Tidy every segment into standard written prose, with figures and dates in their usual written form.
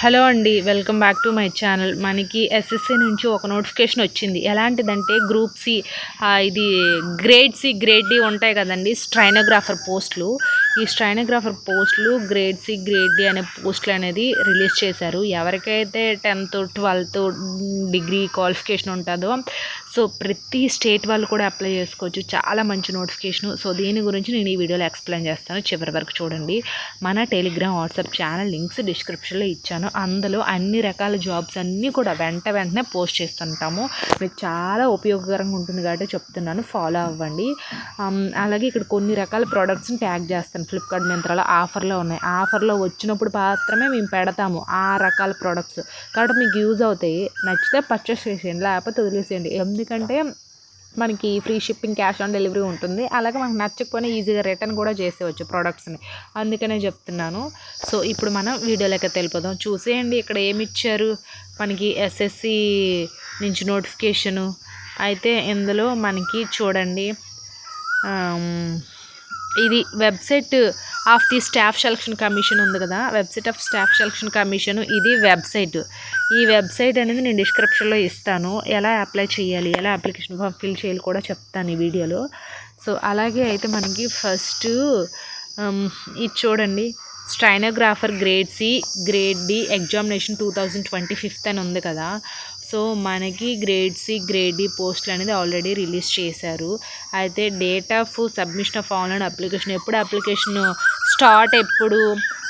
Hello అండి, welcome back to my channel. మనకి SSC నుంచి ఒక నోటిఫికేషన్ వచ్చింది. ఎలాంటిదంటే గ్రూప్ సి, ఇది గ్రేడ్ సి గ్రేడ్ డి ఉంటాయి కదండి, స్ట్రైనోగ్రాఫర్ పోస్టులు. ఈ స్ట్రైనోగ్రాఫర్ పోస్టులు గ్రేడ్ సి గ్రేడ్ డి అనే పోస్టులు అనేది రిలీజ్ చేశారు. ఎవరికైతే 10th 12th డిగ్రీ క్వాలిఫికేషన్ ఉంటుందో సో ప్రతి స్టేట్ వాళ్ళు కూడా అప్లై చేసుకోవచ్చు. చాలా మంచి నోటిఫికేషన్. సో దీని గురించి నేను ఈ వీడియోలో ఎక్స్ప్లెయిన్ చేస్తాను, చివరి వరకు చూడండి. మన టెలిగ్రామ్, వాట్సాప్ ఛానల్ లింక్స్ డిస్క్రిప్షన్లో ఇచ్చాను. అందులో అన్ని రకాల జాబ్స్ అన్నీ కూడా వెంటనే పోస్ట్ చేస్తుంటాము. మీకు చాలా ఉపయోగకరంగా ఉంటుంది కాబట్టి చెప్తున్నాను, ఫాలో అవ్వండి. అలాగే ఇక్కడ కొన్ని రకాల ప్రోడక్ట్స్ని ట్యాగ్ చేస్తాను. ఫ్లిప్కార్ట్, మింత్రాలో ఆఫర్లో ఉన్నాయి. ఆఫర్లో వచ్చినప్పుడు మాత్రమే మేము పెడతాము ఆ రకాల ప్రోడక్ట్స్. కాబట్టి మీకు యూజ్ అవుతాయి. నచ్చితే పర్చేస్ చేసేయండి, లేకపోతే వదిలేసేయండి. ఎందుకంటే మనకి free shipping, cash on delivery ఉంటుంది. అలాగే మనకు నచ్చకపోయినా ఈజీగా రిటర్న్ కూడా చేసేవచ్చు ప్రోడక్ట్స్ని, అందుకనే చెప్తున్నాను. సో ఇప్పుడు మనం వీడియోలోకి తెలిపోదాం. చూసేయండి ఇక్కడ ఏమి ఇచ్చారు మనకి. ఎస్ఎస్సి నుంచి నోటిఫికేషను అయితే ఇందులో మనకి చూడండి, ఇది website of the staff selection commission ఉంది కదా, website of staff selection commission, ఇది వెబ్సైట్. ఈ వెబ్సైట్ అనేది నేను డిస్క్రిప్షన్లో ఇస్తాను. ఎలా అప్లై చేయాలి, ఎలా అప్లికేషన్ ఫామ్ ఫిల్ చేయాలి కూడా చెప్తాను ఈ వీడియోలో. సో అలాగే అయితే మనకి ఫస్ట్ ఇది చూడండి, stenographer grade C grade D examination 2025 అని ఉంది కదా. సో మనకి గ్రేడ్ సి గ్రేడ్ డి పోస్టులు అనేది ఆల్రెడీ రిలీజ్ చేశారు. అయితే date of submission of online application ఎప్పుడు, అప్లికేషన్ స్టార్ట్ ఎప్పుడు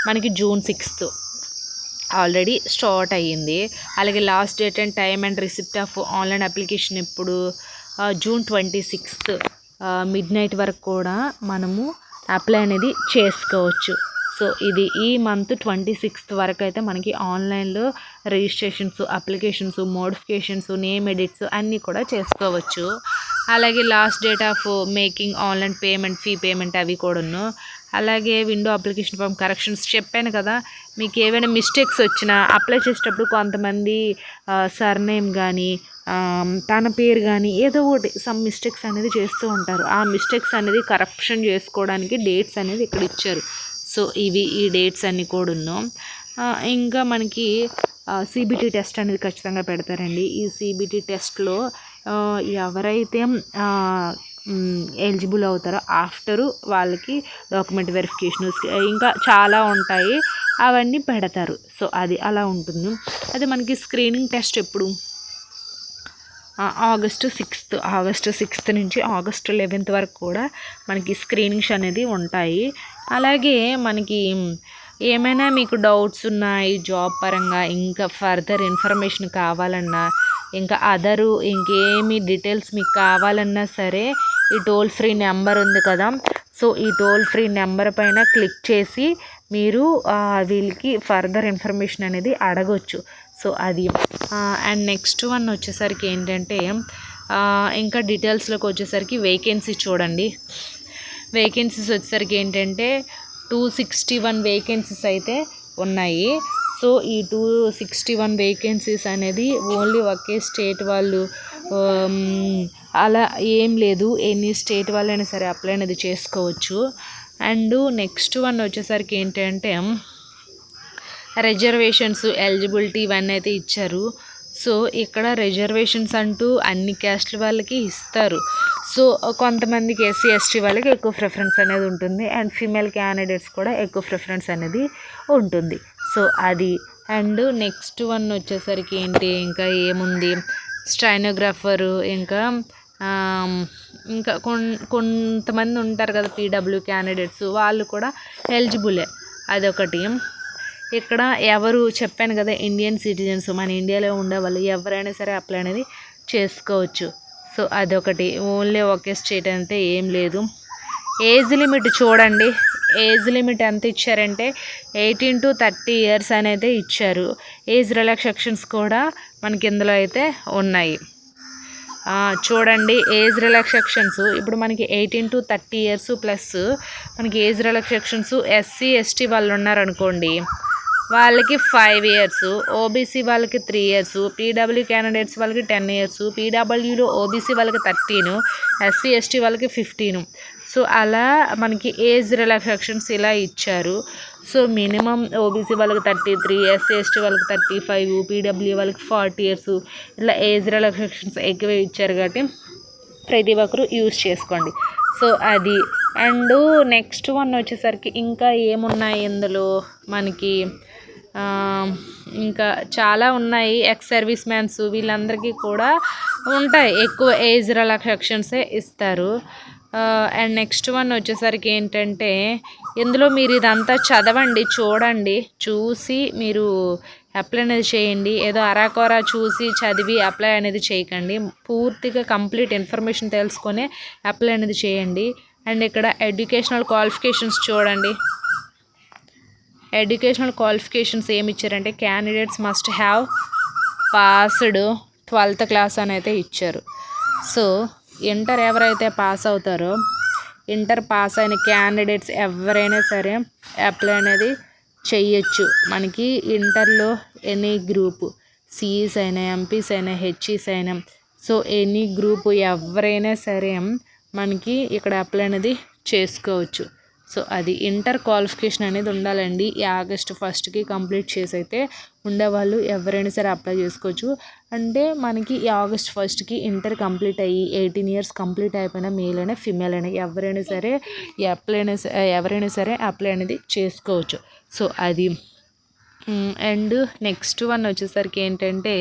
మనకి June 6th ఆల్రెడీ స్టార్ట్ అయ్యింది. అలాగే last date and time and receipt of online application ఎప్పుడు, June 26th మిడ్నైట్ వరకు కూడా మనము అప్లై అనేది చేసుకోవచ్చు. సో ఇది ఈ మంత్ 26th వరకు అయితే మనకి ఆన్లైన్లో registrations, applications, modifications, name edits అన్నీ కూడా చేసుకోవచ్చు. అలాగే last date of making online payment, fee payment అవి కూడాను. అలాగే విండో అప్లికేషన్ ఫామ్ కరెక్షన్స్ చెప్పాను కదా. మీకు ఏవైనా మిస్టేక్స్ వచ్చినా అప్లై చేసేటప్పుడు కొంతమంది సర్నేమ్ కానీ తన పేరు కానీ ఏదో ఒకటి సమ్ మిస్టేక్స్ అనేది చేస్తూ ఉంటారు. ఆ మిస్టేక్స్ అనేది కరెక్షన్ చేసుకోవడానికి డేట్స్ అనేది ఇక్కడ ఇచ్చారు. సో ఇవి ఈ డేట్స్ అన్నీ కూడా ఉన్నాం. ఇంకా మనకి సిబిటి టెస్ట్ అనేది ఖచ్చితంగా పెడతారండి. ఈ సిబిటి టెస్ట్లో ఎవరైతే ఎలిజిబుల్ అవుతారో ఆఫ్టరు వాళ్ళకి డాక్యుమెంట్ వెరిఫికేషన్ ఇంకా చాలా ఉంటాయి, అవన్నీ పెడతారు. సో అది అలా ఉంటుంది. అదే మనకి స్క్రీనింగ్ టెస్ట్ ఎప్పుడు, August 6th నుంచి August 11th వరకు కూడా మనకి స్క్రీనింగ్స్ అనేది ఉంటాయి. అలాగే మనకి ఏమైనా మీకు డౌట్స్ ఉన్నాయి జాబ్ పరంగా, ఇంకా ఫర్దర్ ఇన్ఫర్మేషన్ కావాలన్నా, ఇంకా ఇంకేమి డీటెయిల్స్ మీకు కావాలన్నా సరే ఈ టోల్ ఫ్రీ నెంబర్ ఉంది కదా. సో ఈ టోల్ ఫ్రీ నెంబర్ పైన క్లిక్ చేసి మీరు వీళ్ళకి ఫర్దర్ ఇన్ఫర్మేషన్ అనేది అడగొచ్చు. సో అది అండ్ నెక్స్ట్ వన్ వచ్చేసరికి ఏంటంటే, ఇంకా డీటెయిల్స్లోకి వచ్చేసరికి వేకెన్సీ చూడండి. వేకెన్సీస్ వచ్చేసరికి ఏంటంటే 261 వేకెన్సీస్ అయితే ఉన్నాయి. సో ఈ 261 వేకెన్సీస్ అనేది ఓన్లీ ఒకే స్టేట్ వాళ్ళు, అలా ఏం లేదు, ఎనీ స్టేట్ వాళ్ళైనా సరే అప్లై అనేది చేసుకోవచ్చు. అండ్ నెక్స్ట్ వన్ వచ్చేసరికి ఏంటంటే రిజర్వేషన్స్, ఎలిజిబిలిటీ ఇవన్నీ అయితే ఇచ్చారు. సో ఇక్కడ రిజర్వేషన్స్ అంటూ అన్ని క్యాస్ట్ల వాళ్ళకి ఇస్తారు. సో కొంతమందికి ఎస్సీ ఎస్టీ వాళ్ళకి ఎక్కువ ప్రిఫరెన్స్ అనేది ఉంటుంది, అండ్ ఫీమేల్ క్యాండిడేట్స్ కూడా ఎక్కువ ప్రిఫరెన్స్ అనేది ఉంటుంది. సో అది. అండ్ నెక్స్ట్ వన్ వచ్చేసరికి ఏంటి, ఇంకా ఏముంది, స్ట్రైనోగ్రాఫరు, ఇంకా కొంతమంది ఉంటారు కదా పీడబ్ల్యూ క్యాండిడేట్స్, వాళ్ళు కూడా ఎలిజిబులే, అదొకటి. ఇక్కడ ఎవరు చెప్పాను కదా, ఇండియన్ సిటిజన్స్, మన ఇండియాలో ఉండేవాళ్ళు ఎవరైనా సరే అప్లై అనేది చేసుకోవచ్చు. సో అదొకటి, ఓన్లీ ఒకే స్టేట్ అంటే ఏం లేదు. ఏజ్ లిమిట్ చూడండి, ఏజ్ లిమిట్ ఎంత ఇచ్చారంటే 18 to 30 years అనేది ఇచ్చారు. ఏజ్ రిలాక్సేషన్స్ కూడా మనకి ఇందులో అయితే ఉన్నాయి. చూడండి ఏజ్ రిలాక్సేషన్స్ ఇప్పుడు మనకి 18 to 30 years ప్లస్ మనకి ఏజ్ రిలాక్సేషన్స్ ఎస్సీ ఎస్టీ వాళ్ళు ఉన్నారనుకోండి, వాళ్ళకి 5 years, ఓబీసీ వాళ్ళకి 3 years, పీడబ్ల్యూ క్యాండిడేట్స్ వాళ్ళకి 10 years, పీడబ్ల్యూలో ఓబీసీ వాళ్ళకి 13, ఎస్సీ ఎస్టీ వాళ్ళకి 15. సో అలా మనకి ఏజ్ రిలాక్సేషన్స్ ఇలా ఇచ్చారు. సో మినిమం ఓబీసీ వాళ్ళకి 33, ఎస్సీ ఎస్టీ వాళ్ళకి 35, పీడబ్ల్యూ వాళ్ళకి 40 years ఇట్లా ఏజ్ రిలాక్సేషన్స్ ఎక్కువ ఇచ్చారు కాబట్టి ప్రతి ఒక్కరు యూజ్ చేసుకోండి. సో అది అండ్ నెక్స్ట్ వన్ వచ్చేసరికి ఇంకా ఏమున్నాయి ఇందులో మనకి ఇంకా చాలా ఉన్నాయి. ఎక్స్ సర్వీస్ మ్యాన్స్ వీళ్ళందరికీ కూడా ఉంటాయి, ఎక్కువ ఏజ్ రిలాక్సేషన్సే ఇస్తారు. అండ్ నెక్స్ట్ వన్ వచ్చేసరికి ఏంటంటే ఇందులో మీరు ఇదంతా చదవండి, చూడండి, చూసి మీరు అప్లై అనేది చేయండి. ఏదో అరాకొరా చూసి చదివి అప్లై అనేది చేయకండి. పూర్తిగా కంప్లీట్ ఇన్ఫర్మేషన్ తెలుసుకొని అప్లై అనేది చేయండి. అండ్ ఇక్కడ ఎడ్యుకేషనల్ క్వాలిఫికేషన్స్ చూడండి. ఎడ్యుకేషనల్ క్వాలిఫికేషన్స్ ఏమి ఇచ్చారంటే candidates must have passed 12th class అని అయితే ఇచ్చారు. సో ఇంటర్ ఎవరైతే పాస్ అవుతారో ఇంటర్ పాస్ అయిన క్యాండిడేట్స్ ఎవరైనా సరే అప్లై అనేది చెయ్యొచ్చు. మనకి ఇంటర్లో ఎనీ గ్రూపు సిఈస్ అయినా, ఎంపీస్ అయినా, హెచ్ఈస్ అయినా, సో ఎనీ గ్రూపు ఎవరైనా సరే మనకి ఇక్కడ అప్లై అనేది చేసుకోవచ్చు. సో అది ఇంటర్ క్వాలిఫికేషన్ అనేది ఉండాలండి. ఈ August 1st కంప్లీట్ చేసి అయితే ఉండేవాళ్ళు ఎవరైనా సరే అప్లై చేసుకోవచ్చు. అంటే మనకి ఈ August 1st ఇంటర్ కంప్లీట్ అయ్యి 18 years కంప్లీట్ అయిపోయిన మేల్ అయినా ఫిమేల్ అయినా ఎవరైనా సరే ఎవరైనా సరే అప్లై అనేది చేసుకోవచ్చు. సో అది అండ్ నెక్స్ట్ వన్ వచ్చేసరికి ఏంటంటే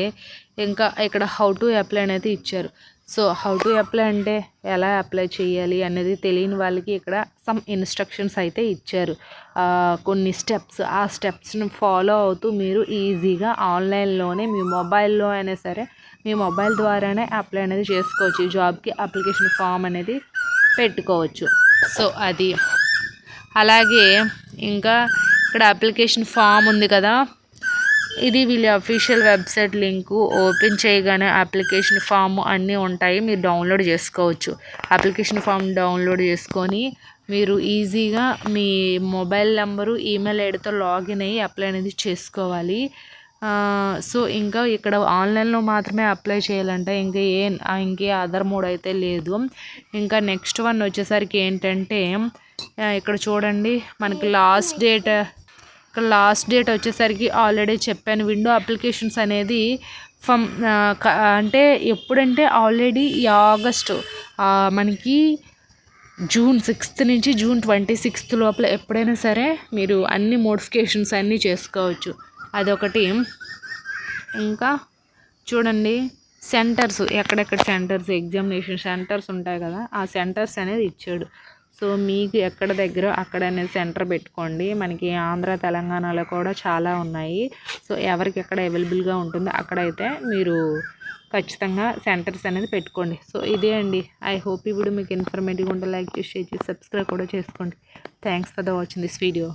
ఇంకా ఇక్కడ హౌ టు అప్లై అనేది ఇచ్చారు. సో హౌ టు అప్లై అంటే ఎలా అప్లై చేయాలి అనేది తెలియని వాళ్ళకి ఇక్కడ సమ్ ఇన్స్ట్రక్షన్స్ అయితే ఇచ్చారు, కొన్ని స్టెప్స్. ఆ స్టెప్స్ని ఫాలో అవుతూ మీరు ఈజీగా ఆన్లైన్లోనే మీ మొబైల్లో అయినా సరే మీ మొబైల్ ద్వారానే అప్లై అనేది చేసుకోవచ్చు. ఈ జాబ్కి అప్లికేషన్ ఫామ్ అనేది పెట్టుకోవచ్చు. సో అది అలాగే ఇంకా ఇక్కడ అప్లికేషన్ ఫామ్ ఉంది కదా, ఇది వీళ్ళ అఫీషియల్ వెబ్సైట్ లింకు. ఓపెన్ చేయగానే అప్లికేషన్ ఫామ్ అన్నీ ఉంటాయి, మీరు డౌన్లోడ్ చేసుకోవచ్చు. అప్లికేషన్ ఫామ్ డౌన్లోడ్ చేసుకొని మీరు ఈజీగా మీ మొబైల్ నెంబరు, ఈమెయిల్ ఐడితో లాగిన్ అయ్యి అప్లై అనేది చేసుకోవాలి. సో ఇంకా ఇక్కడ ఆన్లైన్లో మాత్రమే అప్లై చేయాలంటే ఇంకే అదర్ మోడ్ అయితే లేదు. ఇంకా నెక్స్ట్ వన్ వచ్చేసరికి ఏంటంటే ఇక్కడ చూడండి మనకి లాస్ట్ డేట్ వచ్చేసరికి ఆల్రెడీ చెప్పాను. విండో అప్లికేషన్స్ అనేది అంటే ఎప్పుడంటే ఆల్రెడీ ఈ ఆగస్టు మనకి June 6th నుంచి June 26th లోపల ఎప్పుడైనా సరే మీరు అన్ని మోడిఫికేషన్స్ అన్నీ చేసుకోవచ్చు. అదొకటి. ఇంకా చూడండి సెంటర్స్, ఎక్కడెక్కడ సెంటర్స్, ఎగ్జామినేషన్ సెంటర్స్ ఉంటాయి కదా, ఆ సెంటర్స్ అనేది ఇచ్చాడు. సో మీకు ఎక్కడ దగ్గర అక్కడ అనేది సెంటర్ పెట్టుకోండి. మనకి ఆంధ్ర తెలంగాణలో కూడా చాలా ఉన్నాయి. సో ఎవరికి ఎక్కడ అవైలబుల్గా ఉంటుందో అక్కడైతే మీరు ఖచ్చితంగా సెంటర్స్ అనేది పెట్టుకోండి. సో ఇదే అండి. ఐ హోప్ ఈ వీడియో మీకు ఇన్ఫర్మేటివ్గా ఉంటే లైక్ చేసి, షేర్ చేసి, సబ్స్క్రైబ్ కూడా చేసుకోండి. Thanks for the watching this video.